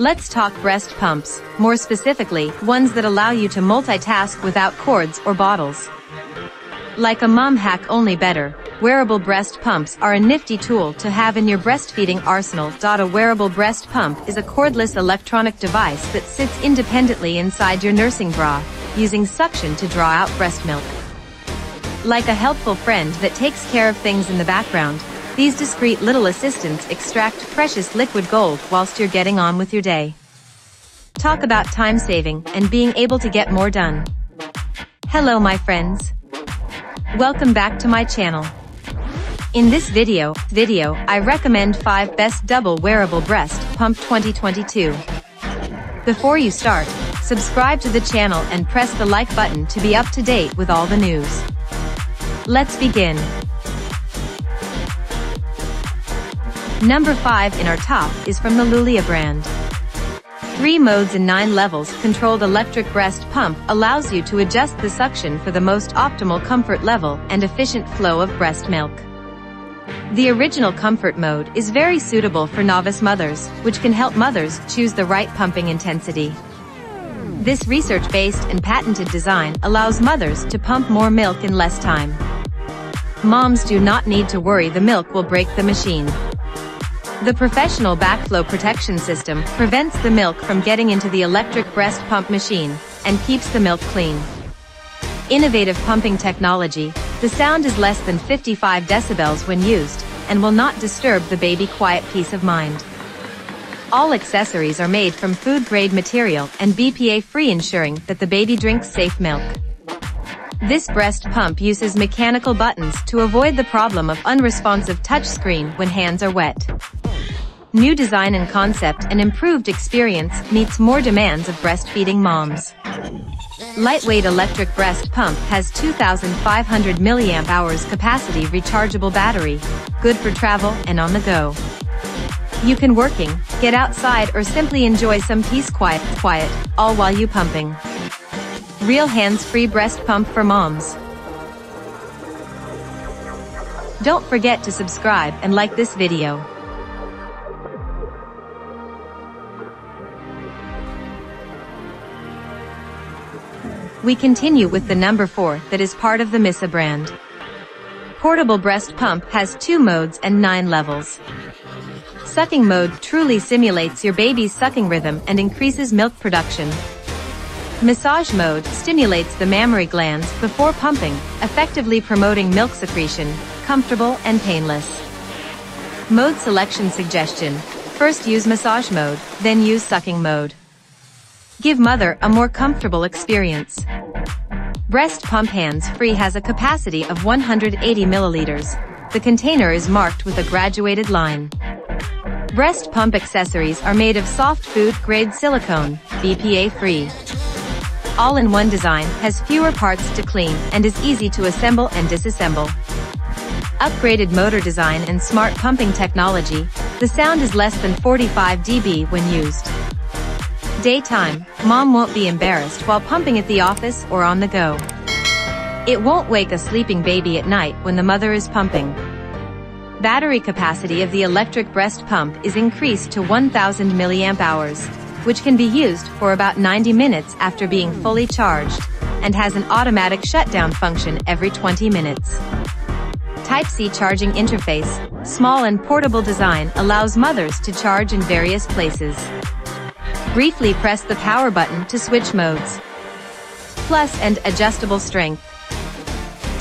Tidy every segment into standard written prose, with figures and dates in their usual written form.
Let's talk breast pumps, more specifically, ones that allow you to multitask without cords or bottles. Like a mom hack, only better, wearable breast pumps are a nifty tool to have in your breastfeeding arsenal. A wearable breast pump is a cordless electronic device that sits independently inside your nursing bra, using suction to draw out breast milk. Like a helpful friend that takes care of things in the background, these discreet little assistants extract precious liquid gold whilst you're getting on with your day. Talk about time saving and being able to get more done. Hello my friends. Welcome back to my channel. In this video, I recommend 5 best double wearable breast pump 2022. Before you start, subscribe to the channel and press the like button to be up to date with all the news. Let's begin. Number 5 in our top is from the Lulia brand. 3 modes and 9 levels controlled electric breast pump allows you to adjust the suction for the most optimal comfort level and efficient flow of breast milk. The original comfort mode is very suitable for novice mothers, which can help mothers choose the right pumping intensity. This research-based and patented design allows mothers to pump more milk in less time. Moms do not need to worry the milk will break the machine. The professional backflow protection system prevents the milk from getting into the electric breast pump machine and keeps the milk clean. Innovative pumping technology, the sound is less than 55 decibels when used and will not disturb the baby. Quiet peace of mind. All accessories are made from food-grade material and BPA-free, ensuring that the baby drinks safe milk. This breast pump uses mechanical buttons to avoid the problem of unresponsive touchscreen when hands are wet. New design and concept and improved experience meets more demands of breastfeeding moms. Lightweight electric breast pump has 2,500 mAh capacity rechargeable battery, good for travel and on the go. You can working, get outside or simply enjoy some peace quiet, all while you pumping. Real hands-free breast pump for moms. Don't forget to subscribe and like this video. We continue with the number 4 that is part of the MISSAA brand. Portable breast pump has 2 modes and 9 levels. Sucking mode truly simulates your baby's sucking rhythm and increases milk production. Massage mode stimulates the mammary glands before pumping, effectively promoting milk secretion, comfortable and painless. Mode selection suggestion: first use massage mode, then use sucking mode. Give mother a more comfortable experience. Breast pump hands-free has a capacity of 180 milliliters. The container is marked with a graduated line. Breast pump accessories are made of soft food-grade silicone, BPA-free. All-in-one design has fewer parts to clean and is easy to assemble and disassemble. Upgraded motor design and smart pumping technology, the sound is less than 45 dB when used. Daytime, mom won't be embarrassed while pumping at the office or on the go. It won't wake a sleeping baby at night when the mother is pumping. Battery capacity of the electric breast pump is increased to 1,000 mAh, which can be used for about 90 minutes after being fully charged, and has an automatic shutdown function every 20 minutes. Type-C charging interface, small and portable design allows mothers to charge in various places. Briefly press the power button to switch modes. Plus and adjustable strength.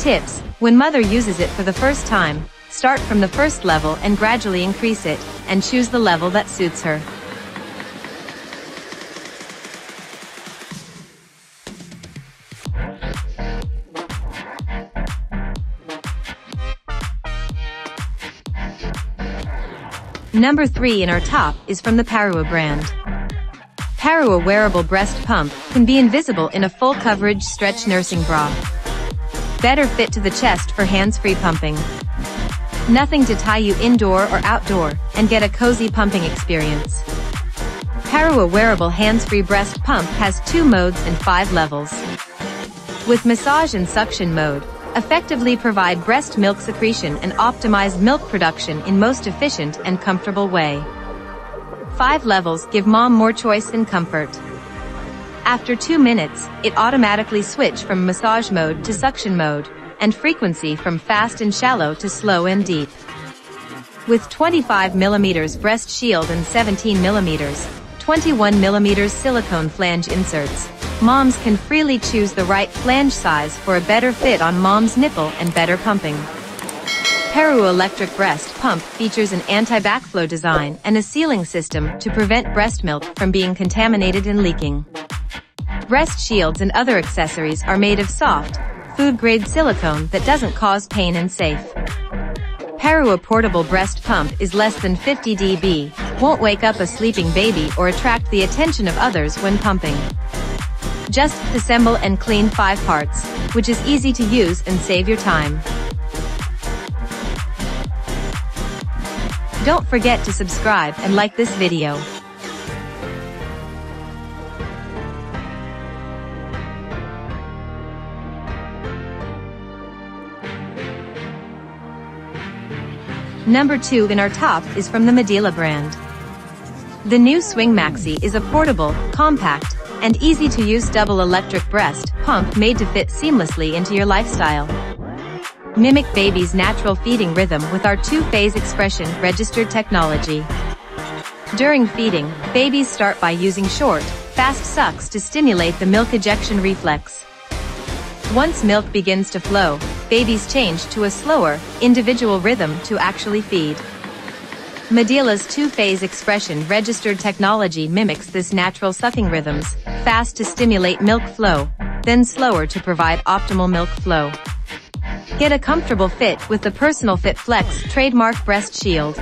Tips: when mother uses it for the first time, start from the first level and gradually increase it, and choose the level that suits her. Number 3 in our top is from the Paruu brand. Paruu wearable breast pump can be invisible in a full coverage stretch nursing bra. Better fit to the chest for hands-free pumping. Nothing to tie you indoor or outdoor, and get a cozy pumping experience. Paruu wearable hands-free breast pump has 2 modes and 5 levels. With massage and suction mode, effectively provide breast milk secretion and optimize milk production in most efficient and comfortable way. 5 levels give mom more choice and comfort. After 2 minutes, it automatically switches from massage mode to suction mode, and frequency from fast and shallow to slow and deep. With 25mm breast shield and 17mm, 21mm silicone flange inserts, moms can freely choose the right flange size for a better fit on mom's nipple and better pumping. Paruu electric breast pump features an anti-backflow design and a sealing system to prevent breast milk from being contaminated and leaking. Breast shields and other accessories are made of soft, food-grade silicone that doesn't cause pain and safe. Paruu portable breast pump is less than 50 dB, won't wake up a sleeping baby or attract the attention of others when pumping. Just assemble and clean 5 parts, which is easy to use and save your time. Don't forget to subscribe and like this video. Number 2 in our top is from the Medela brand. The new Swing Maxi is a portable, compact, and easy-to-use double electric breast pump made to fit seamlessly into your lifestyle. Mimic baby's natural feeding rhythm with our 2-phase expression registered technology. During feeding, babies start by using short, fast sucks to stimulate the milk ejection reflex. Once milk begins to flow, babies change to a slower, individual rhythm to actually feed. Medela's 2-phase expression registered technology mimics this natural sucking rhythms, fast to stimulate milk flow, then slower to provide optimal milk flow. Get a comfortable fit with the Personal Fit Flex trademark breast shield.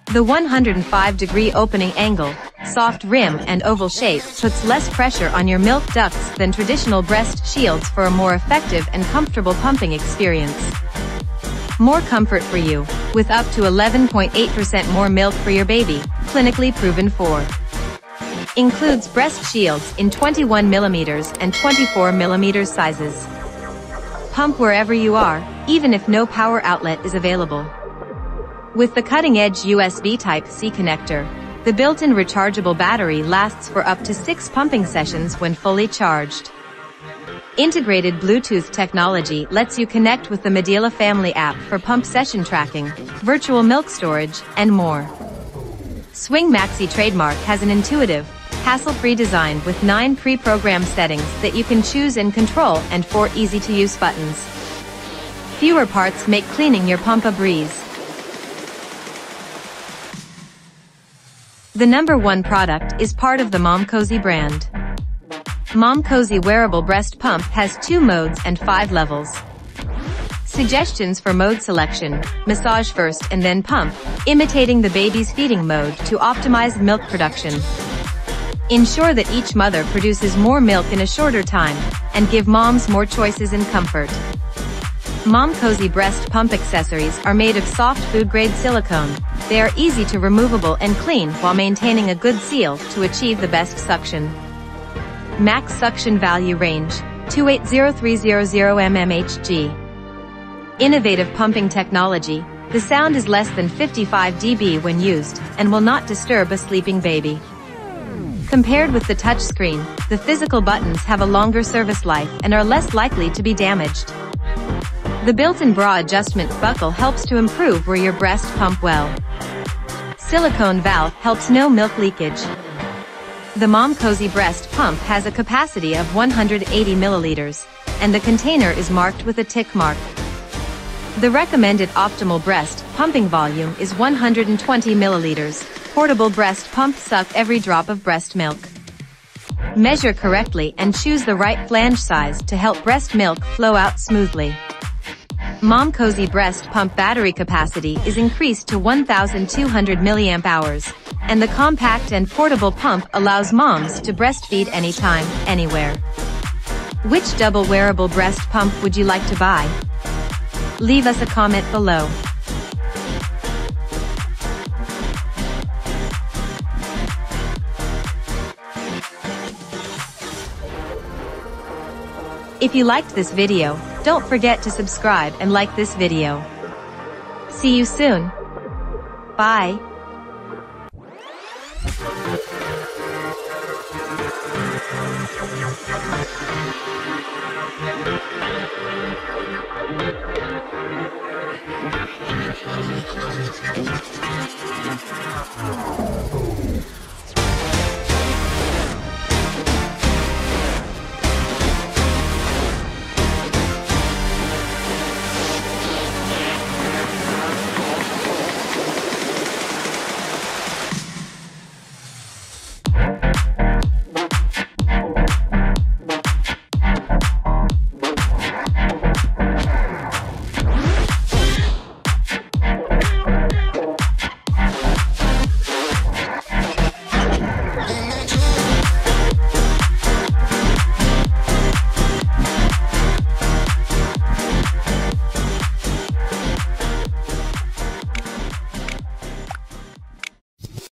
The 105-degree opening angle, soft rim and oval shape puts less pressure on your milk ducts than traditional breast shields for a more effective and comfortable pumping experience. More comfort for you, with up to 11.8% more milk for your baby, clinically proven for. Includes breast shields in 21mm and 24mm sizes. Pump wherever you are, even if no power outlet is available. With the cutting-edge USB Type-C connector, the built-in rechargeable battery lasts for up to 6 pumping sessions when fully charged. Integrated Bluetooth technology lets you connect with the Medela family app for pump session tracking, virtual milk storage, and more. Swing Maxi trademark has an intuitive, hassle-free design with 9 pre-programmed settings that you can choose and control and 4 easy-to-use buttons. Fewer parts make cleaning your pump a breeze. The number 1 product is part of the Momcozy brand. Momcozy wearable breast pump has 2 modes and 5 levels. Suggestions for mode selection: massage first and then pump, imitating the baby's feeding mode to optimize milk production. Ensure that each mother produces more milk in a shorter time, and give moms more choices and comfort. Momcozy breast pump accessories are made of soft food-grade silicone. They are easy to removable and clean while maintaining a good seal to achieve the best suction. Max suction value range, 280300 mmHg. Innovative pumping technology, the sound is less than 55 dB when used, and will not disturb a sleeping baby. Compared with the touchscreen, the physical buttons have a longer service life and are less likely to be damaged. The built-in bra adjustment buckle helps to improve where your breast pump well. Silicone valve helps no milk leakage. The Momcozy breast pump has a capacity of 180 milliliters, and the container is marked with a tick mark. The recommended optimal breast pumping volume is 120 milliliters. Portable breast pump suck every drop of breast milk. Measure correctly and choose the right flange size to help breast milk flow out smoothly. Momcozy breast pump battery capacity is increased to 1,200 mAh, and the compact and portable pump allows moms to breastfeed anytime, anywhere. Which double wearable breast pump would you like to buy? Leave us a comment below. If you liked this video, don't forget to subscribe and like this video. See you soon. Bye.